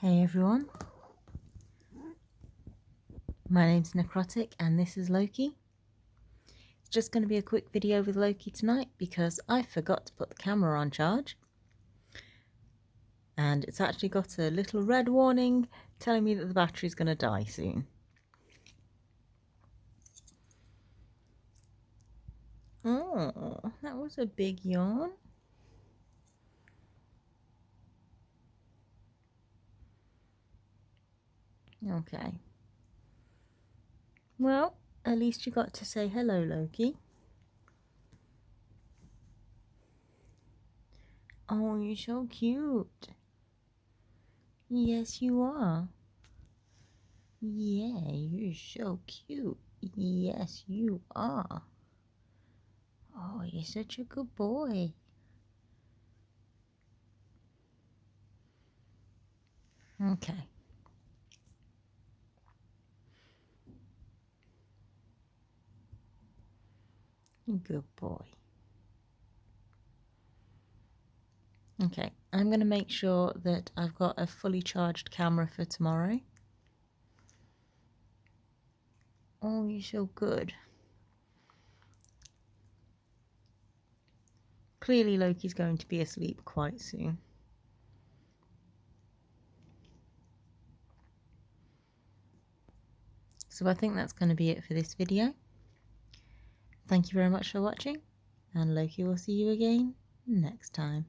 Hey everyone, my name's Necrotic and this is Loki. It's just going to be a quick video with Loki tonight because I forgot to put the camera on charge. And it's actually got a little red warning telling me that the battery's going to die soon. Oh, that was a big yawn. Okay. Well, at least you got to say hello, Loki. Oh, you're so cute. Yes, you are. Yeah, you're so cute. Yes, you are. Oh, you're such a good boy. Okay. Good boy. Okay, I'm going to make sure that I've got a fully charged camera for tomorrow. Oh, you're so good. Clearly Loki's going to be asleep quite soon. So I think that's going to be it for this video. Thank you very much for watching, and Loki will see you again next time.